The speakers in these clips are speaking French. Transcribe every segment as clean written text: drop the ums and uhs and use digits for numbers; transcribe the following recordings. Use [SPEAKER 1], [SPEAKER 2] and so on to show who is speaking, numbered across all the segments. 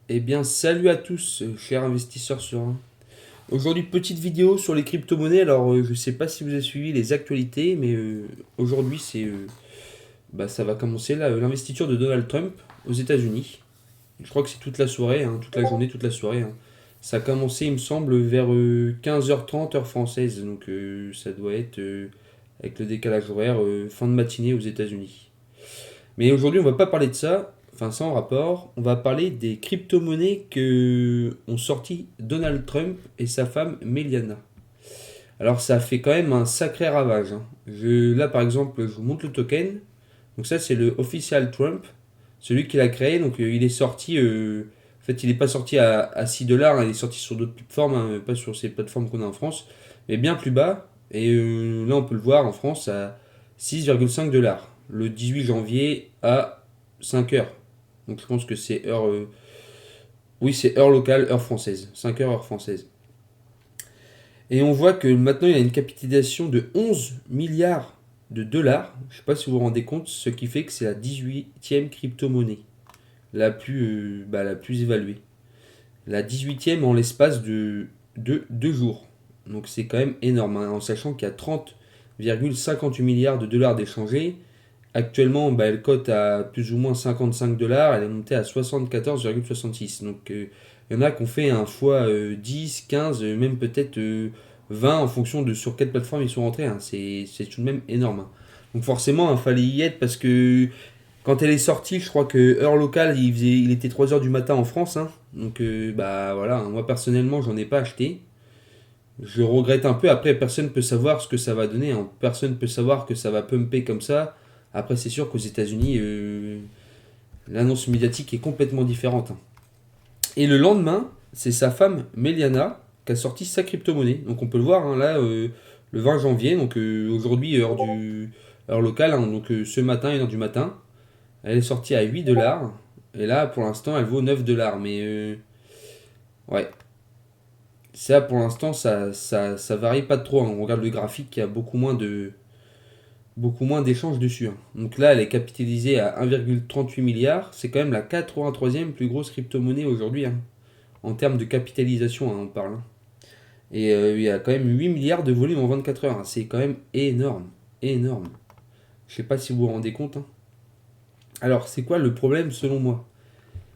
[SPEAKER 1] Eh bien, salut à tous, chers investisseurs sereins. Aujourd'hui, petite vidéo sur les crypto-monnaies. Alors, je ne sais pas si vous avez suivi les actualités, mais aujourd'hui, ça va commencer là, l'investiture de Donald Trump aux États-Unis. Je crois que c'est toute la soirée, hein, toute la journée, toute la soirée, hein. Ça a commencé, il me semble, vers 15h30 heure française. Donc, ça doit être, avec le décalage horaire, fin de matinée aux États-Unis. Mais aujourd'hui, on va pas parler de ça, enfin sans rapport. On va parler des crypto-monnaies que ont sorti Donald Trump et sa femme Meliana. Alors ça fait quand même un sacré ravage, hein. Là par exemple, je vous montre le token. Donc ça c'est le official Trump, celui qui l'a créé. Donc il est sorti, en fait il n'est pas sorti à 6 dollars, hein, il est sorti sur d'autres plateformes, hein, pas sur ces plateformes qu'on a en France, mais bien plus bas. Et là on peut le voir en France à 6,5 dollars le 18 janvier à 5 heures. Donc je pense que c'est heure, oui c'est heure locale, heure française, 5 heures heure française. Et on voit que maintenant il a une capitalisation de 11 milliards de dollars. Je ne sais pas si vous vous rendez compte, ce qui fait que c'est la 18e crypto-monnaie, la plus évaluée. La 18e en l'espace de 2 jours. Donc c'est quand même énorme, hein, en sachant qu'il y a 30,58 milliards de dollars d'échangés. Actuellement, elle cote à plus ou moins 55 dollars, elle est montée à 74,66. Donc il y en a qui ont fait un fois 10, 15, même peut-être 20 en fonction de sur quelle plateforme ils sont rentrés, hein. C'est tout de même énorme, hein. Donc forcément, il fallait y être parce que quand elle est sortie, je crois que heure locale, il était 3 heures du matin en France, hein. Donc bah voilà, hein. Moi personnellement, j'en ai pas acheté. Je regrette un peu. Après, personne ne peut savoir ce que ça va donner, hein. Personne ne peut savoir que ça va pumper comme ça. Après, c'est sûr qu'aux États-Unis, l'annonce médiatique est complètement différente, hein. Et le lendemain, c'est sa femme, Meliana, qui a sorti sa crypto-monnaie. Donc on peut le voir, hein, là, le 20 janvier, donc aujourd'hui, heure locale, hein, donc ce matin, 1h du matin. Elle est sortie à 8 dollars. Et là, pour l'instant, elle vaut 9 dollars. Mais ouais, ça, pour l'instant, ça varie pas trop, hein. On regarde le graphique, il y a beaucoup moins d'échanges dessus, hein. Donc là, elle est capitalisée à 1,38 milliard. C'est quand même la 83e plus grosse crypto-monnaie aujourd'hui, hein. En termes de capitalisation, hein, on parle, hein. Et il y a quand même 8 milliards de volume en 24 heures, hein. C'est quand même énorme. Énorme. Je sais pas si vous vous rendez compte, hein. Alors, c'est quoi le problème selon moi?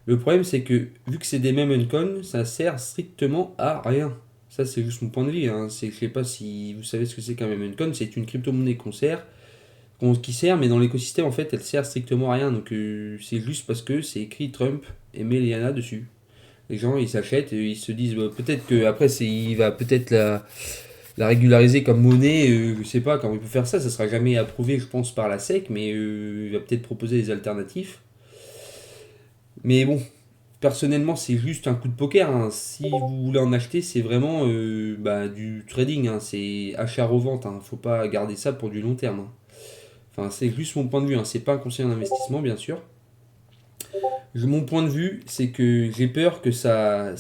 [SPEAKER 1] Le problème, c'est que vu que c'est des meme coins, ça sert strictement à rien. Ça, c'est juste mon point de vue, hein. Je sais pas si vous savez ce que c'est qu'un meme coin. C'est une crypto-monnaie qui sert, mais dans l'écosystème, en fait, elle sert strictement à rien. Donc, c'est juste parce que c'est écrit Trump et Meliana dessus. Les gens, ils s'achètent et ils se disent peut-être que après, il va peut-être la régulariser comme monnaie. Je sais pas comment il peut faire ça. Ça sera jamais approuvé, je pense, par la SEC, mais il va peut-être proposer des alternatives. Mais bon, personnellement, c'est juste un coup de poker, hein. Si vous voulez en acheter, c'est vraiment du trading, hein. C'est achat-revente, hein. Faut pas garder ça pour du long terme, hein. Enfin, c'est juste mon point de vue, hein. C'est pas un conseil d'investissement, bien sûr. Mon point de vue, c'est que j'ai peur que ça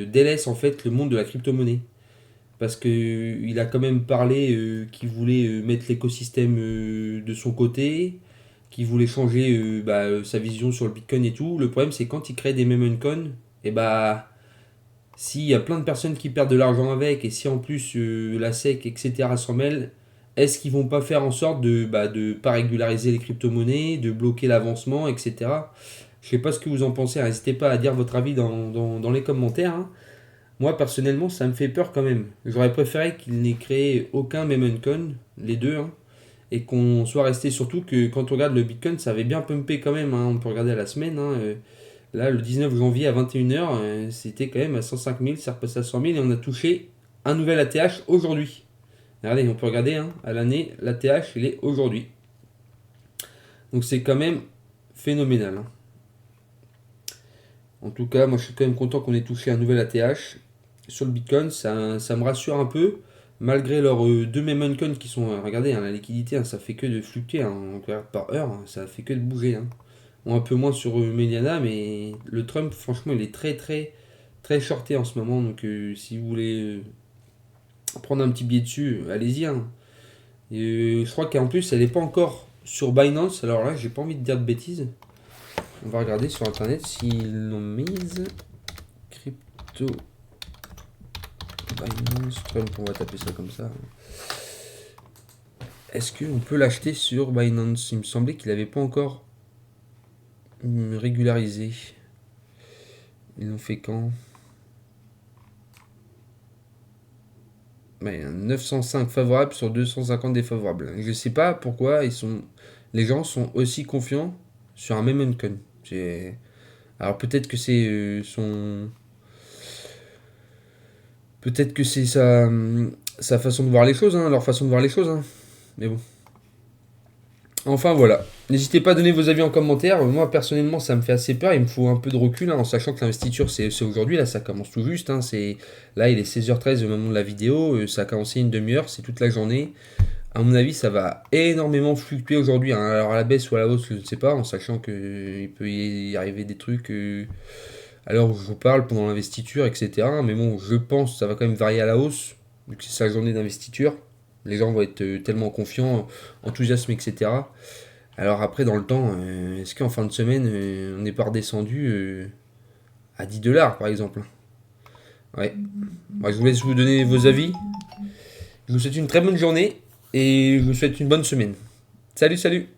[SPEAKER 1] délaisse en fait le monde de la crypto-monnaie. Parce que il a quand même parlé qu'il voulait mettre l'écosystème de son côté, qu'il voulait changer sa vision sur le Bitcoin et tout. Le problème, c'est quand il crée des meme coins, et bah s'il y a plein de personnes qui perdent de l'argent avec, et si en plus la SEC, etc. s'en mêle, est-ce qu'ils vont pas faire en sorte de pas régulariser les crypto-monnaies, de bloquer l'avancement, etc. Je sais pas ce que vous en pensez, hein. N'hésitez pas à dire votre avis dans les commentaires, hein. Moi personnellement, ça me fait peur quand même. J'aurais préféré qu'il n'ait créé aucun meme coin, les deux, hein, et qu'on soit resté surtout que quand on regarde le Bitcoin, ça avait bien pumpé quand même, hein. On peut regarder à la semaine, hein. Là, le 19 janvier à 21 h, c'était quand même à 105 000, c'est repassé à 100 000 et on a touché un nouvel ATH aujourd'hui. Regardez, on peut regarder, hein, à l'année, l'ATH, il est aujourd'hui. Donc c'est quand même phénoménal, hein. En tout cas, moi je suis quand même content qu'on ait touché un nouvel ATH sur le Bitcoin. Ça me rassure un peu, malgré leurs deux meme coins qui sont. Regardez, hein, la liquidité, hein, ça fait que de fluctuer, hein. On regarde par heure, hein, ça fait que de bouger, hein. Bon, un peu moins sur Mediana, mais le Trump, franchement, il est très très très shorté en ce moment. Donc si vous voulez prendre un petit billet dessus, allez-y, hein. Et, je crois qu'en plus, elle n'est pas encore sur Binance. Alors là, j'ai pas envie de dire de bêtises. On va regarder sur internet s'ils l'ont mise. Crypto Binance Trump, on va taper ça comme ça. Est-ce qu'on peut l'acheter sur Binance? Il me semblait qu'il n'avait pas encore régularisé. Ils l'ont fait quand? 905 favorables sur 250 défavorables. Je sais pas pourquoi les gens sont aussi confiants sur un même coin. Alors peut-être que c'est sa façon de voir les choses, hein, leur façon de voir les choses, hein. Mais bon. Enfin voilà. N'hésitez pas à donner vos avis en commentaire. Moi personnellement ça me fait assez peur. Il me faut un peu de recul, hein, en sachant que l'investiture c'est aujourd'hui. Là ça commence tout juste, hein. Là il est 16h13 au moment de la vidéo. Ça a commencé une demi-heure. C'est toute la journée. À mon avis ça va énormément fluctuer aujourd'hui, hein. Alors à la baisse ou à la hausse je ne sais pas. En sachant qu'il peut y arriver des trucs à l'heure où je vous parle pendant l'investiture, etc. Mais bon, je pense que ça va quand même varier à la hausse, vu que c'est sa journée d'investiture. Les gens vont être tellement confiants, enthousiastes, etc. Alors après, dans le temps, est-ce qu'en fin de semaine, on n'est pas redescendu à 10 dollars, par exemple? Ouais. Moi, je vous laisse vous donner vos avis. Je vous souhaite une très bonne journée et je vous souhaite une bonne semaine. Salut, salut!